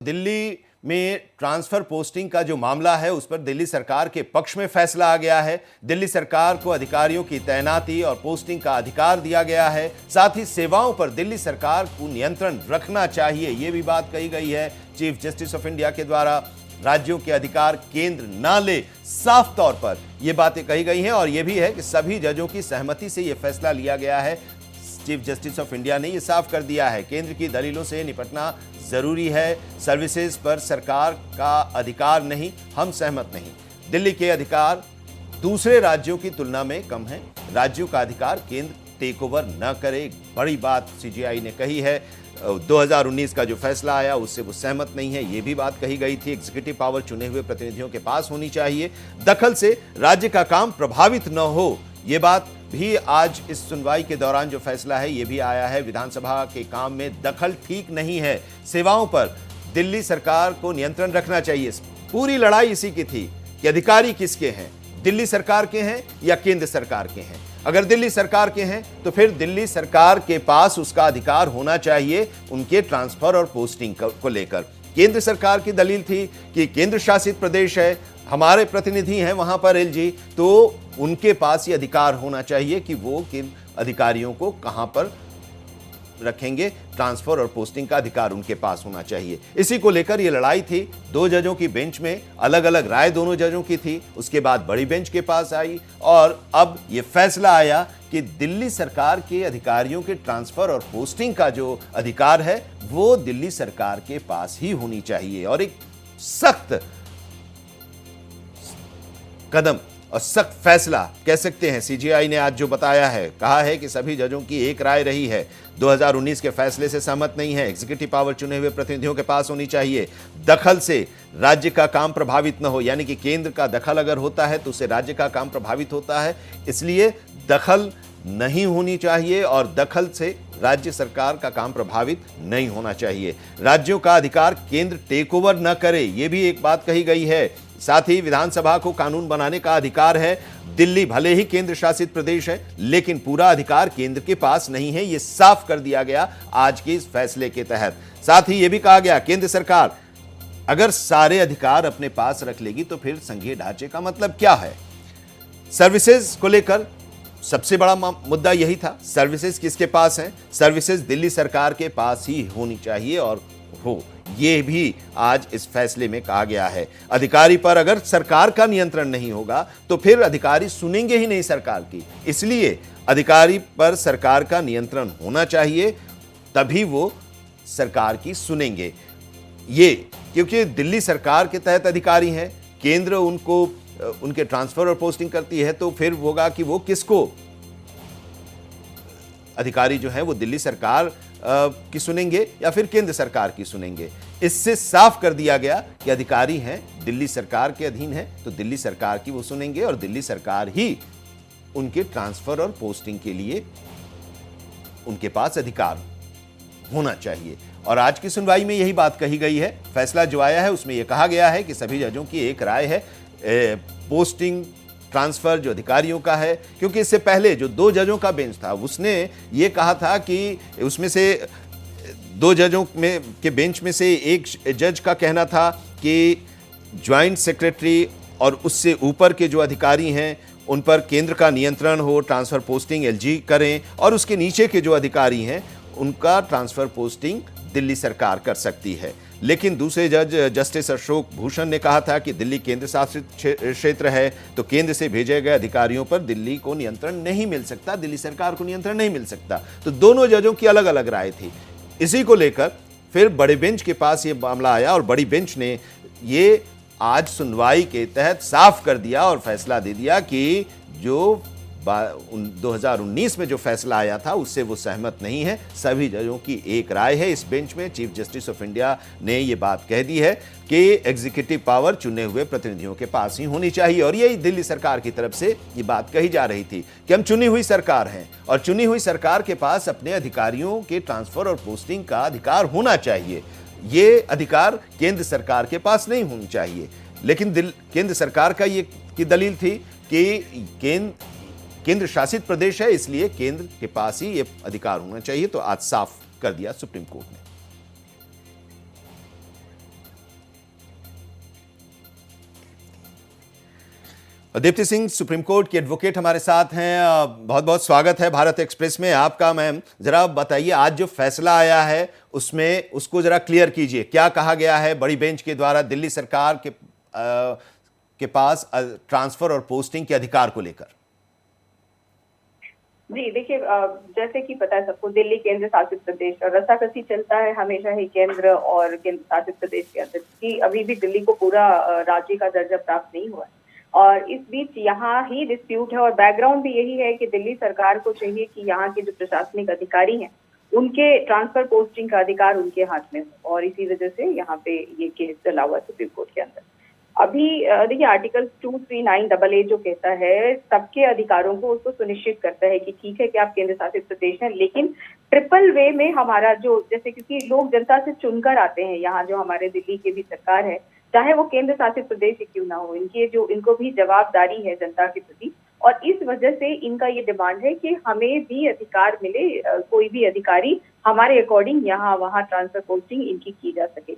दिल्ली में transfer posting का जो मामला है उस पर दिल्ली सरकार के पक्ष में फैसला आ गया है। दिल्ली सरकार को अधिकारियों की तैनाती और पोस्टिंग का अधिकार दिया गया है। साथ ही सेवाओं पर दिल्ली सरकार को नियंत्रण रखना चाहिए, ये भी बात कही गई है चीफ जस्टिस ऑफ इंडिया के द्वारा। राज्यों के अधिकार केंद्र ना ले, साफ तौर पर यह बातें कही गई हैं। और यह भी है कि सभी जजों की सहमति से यह फैसला लिया गया है। चीफ जस्टिस ऑफ इंडिया ने यह साफ कर दिया है, केंद्र की दलीलों से निपटना जरूरी है। सर्विसेज पर सरकार का अधिकार नहीं, हम सहमत नहीं। दिल्ली के अधिकार दूसरे राज्यों की तुलना में कम है। राज्यों का अधिकार केंद्र टेक ओवर न करे, बड़ी बात सीजेआई ने कही है। 2019 का जो फैसला आया उससे वो सहमत नहीं है, ये भी बात कही गई थी। एग्जीक्यूटिव पावर चुने हुए प्रतिनिधियों के पास होनी चाहिए। दखल से राज्य का काम प्रभावित न हो, ये बात भी आज इस सुनवाई के दौरान जो फैसला है ये भी आया है। विधानसभा के काम में दखल ठीक नहीं है। सेवाओं पर दिल्ली सरकार को नियंत्रण रखना चाहिए। पूरी लड़ाई इसी की थी कि अधिकारी किसके हैं, दिल्ली सरकार के हैं या केंद्र सरकार के हैं। अगर दिल्ली सरकार के हैं तो फिर दिल्ली सरकार के पास उसका अधिकार होना चाहिए उनके ट्रांसफर और पोस्टिंग को लेकर। केंद्र सरकार की दलील थी कि केंद्र शासित प्रदेश है, हमारे प्रतिनिधि हैं वहां पर एलजी, तो उनके पास ये अधिकार होना चाहिए कि वो किन अधिकारियों को कहां पर रखेंगे। ट्रांसफर और पोस्टिंग का अधिकार उनके पास होना चाहिए। इसी को लेकर ये लड़ाई थी। दो जजों की बेंच में अलग अलग राय दोनों जजों की थी। उसके बाद बड़ी बेंच के पास आई और अब ये फैसला आया कि दिल्ली सरकार के अधिकारियों के ट्रांसफर और पोस्टिंग का जो अधिकार है वो दिल्ली सरकार के पास ही होनी चाहिए। और एक सख्त कदम और सख्त फैसला कह सकते हैं। सीजेआई ने आज जो बताया है, कहा है कि सभी जजों की एक राय रही है, 2019 के फैसले से सहमत नहीं है। एग्जीक्यूटिव पावर चुने हुए प्रतिनिधियों के पास होनी चाहिए। दखल से राज्य का काम प्रभावित न हो, यानी कि केंद्र का दखल अगर होता है तो उससे राज्य का काम प्रभावित होता है, इसलिए दखल नहीं होनी चाहिए और दखल से राज्य सरकार का काम प्रभावित नहीं होना चाहिए। राज्यों का अधिकार केंद्र टेक ओवर न करे, यह भी एक बात कही गई है। साथ ही विधानसभा को कानून बनाने का अधिकार है। दिल्ली भले ही केंद्र शासित प्रदेश है लेकिन पूरा अधिकार केंद्र के पास नहीं है, यह साफ कर दिया गया आज के इस फैसले के तहत। साथ ही यह भी कहा गया, केंद्र सरकार अगर सारे अधिकार अपने पास रख लेगी तो फिर संघीय ढांचे का मतलब क्या है। सर्विसेज को लेकर सबसे बड़ा मुद्दा यही था, सर्विसेज किसके पास है। सर्विसेज दिल्ली सरकार के पास ही होनी चाहिए और हो, ये भी आज इस फैसले में कहा गया है। अधिकारी पर अगर सरकार का नियंत्रण नहीं होगा तो फिर अधिकारी सुनेंगे ही नहीं सरकार की, इसलिए अधिकारी पर सरकार का नियंत्रण होना चाहिए, तभी वो सरकार की सुनेंगे। ये क्योंकि दिल्ली सरकार के तहत अधिकारी हैं, केंद्र उनको उनके ट्रांसफर और पोस्टिंग करती है, तो फिर होगा कि वो किसको अधिकारी जो है वो दिल्ली सरकार की सुनेंगे या फिर केंद्र सरकार की सुनेंगे। इससे साफ कर दिया गया कि अधिकारी हैं दिल्ली सरकार के अधीन है तो दिल्ली सरकार की वो सुनेंगे और दिल्ली सरकार ही उनके ट्रांसफर और पोस्टिंग के लिए उनके पास अधिकार होना चाहिए। और आज की सुनवाई में यही बात कही गई है। फैसला जो आया है उसमें यह कहा गया है कि सभी जजों की एक राय है, पोस्टिंग ट्रांसफर जो अधिकारियों का है, क्योंकि इससे पहले जो दो जजों का बेंच था उसने ये कहा था कि उसमें से दो जजों में के बेंच में से एक जज का कहना था कि ज्वाइंट सेक्रेटरी और उससे ऊपर के जो अधिकारी हैं उन पर केंद्र का नियंत्रण हो, ट्रांसफर पोस्टिंग एलजी करें, और उसके नीचे के जो अधिकारी हैं उनका ट्रांसफर पोस्टिंग दिल्ली सरकार कर सकती है। लेकिन दूसरे जज जस्टिस अशोक भूषण ने कहा था कि दिल्ली केंद्र शासित क्षेत्र है तो केंद्र से भेजे गए अधिकारियों पर दिल्ली को नियंत्रण नहीं मिल सकता, दिल्ली सरकार को नियंत्रण नहीं मिल सकता। तो दोनों जजों की अलग अलग राय थी। इसी को लेकर फिर बड़े बेंच के पास ये मामला आया और बड़ी बेंच ने ये आज सुनवाई के तहत साफ कर दिया और फैसला दे दिया कि जो 2019 में जो फैसला आया था उससे वो सहमत नहीं है। सभी जजों की एक राय है इस बेंच में। चीफ जस्टिस ऑफ इंडिया ने ये बात कह दी है कि एग्जीक्यूटिव पावर चुने हुए प्रतिनिधियों के पास ही होनी चाहिए। और यही दिल्ली सरकार की तरफ से ये बात कही जा रही थी कि हम चुनी हुई सरकार हैं और चुनी हुई सरकार के पास अपने अधिकारियों के ट्रांसफर और पोस्टिंग का अधिकार होना चाहिए। ये अधिकार केंद्र सरकार के पास नहीं होनी चाहिए। लेकिन केंद्र सरकार का ये की दलील थी कि केंद्र शासित प्रदेश है इसलिए केंद्र के पास ही ये अधिकार होना चाहिए। तो आज साफ कर दिया सुप्रीम कोर्ट ने। दीप्ति सिंह सुप्रीम कोर्ट की एडवोकेट हमारे साथ हैं। बहुत बहुत स्वागत है भारत एक्सप्रेस में आपका। मैम जरा बताइए, आज जो फैसला आया है उसमें उसको जरा क्लियर कीजिए, क्या कहा गया है बड़ी बेंच के द्वारा दिल्ली सरकार के पास ट्रांसफर और पोस्टिंग के अधिकार को लेकर। जी देखिए, जैसे कि पता है सबको, दिल्ली केंद्र शासित प्रदेश और रस्साकसी चलता है हमेशा ही केंद्र और केंद्र शासित प्रदेश के अंदर कि अभी भी दिल्ली को पूरा राज्य का दर्जा प्राप्त नहीं हुआ है। और इस बीच यहाँ ही डिस्प्यूट है और बैकग्राउंड भी यही है कि दिल्ली सरकार को चाहिए कि यहाँ के जो प्रशासनिक अधिकारी हैं उनके ट्रांसफर पोस्टिंग का अधिकार उनके हाथ में हो, और इसी वजह से यहाँ पे ये केस चला हुआ सुप्रीम कोर्ट के अंदर। अभी देखिए, आर्टिकल 239AA जो कहता है सबके अधिकारों को, उसको सुनिश्चित करता है कि ठीक है कि आप केंद्र शासित प्रदेश हैं, लेकिन ट्रिपल वे में हमारा जो, जैसे क्योंकि लोग जनता से चुनकर आते हैं यहाँ, जो हमारे दिल्ली की भी सरकार है, चाहे वो केंद्र शासित प्रदेश ही क्यों ना हो, इनको भी जवाबदारी है जनता के प्रति। और इस वजह से इनका ये डिमांड है कि हमें भी अधिकार मिले, कोई भी अधिकारी हमारे अकॉर्डिंग यहाँ वहाँ ट्रांसफर पोस्टिंग इनकी की जा सके।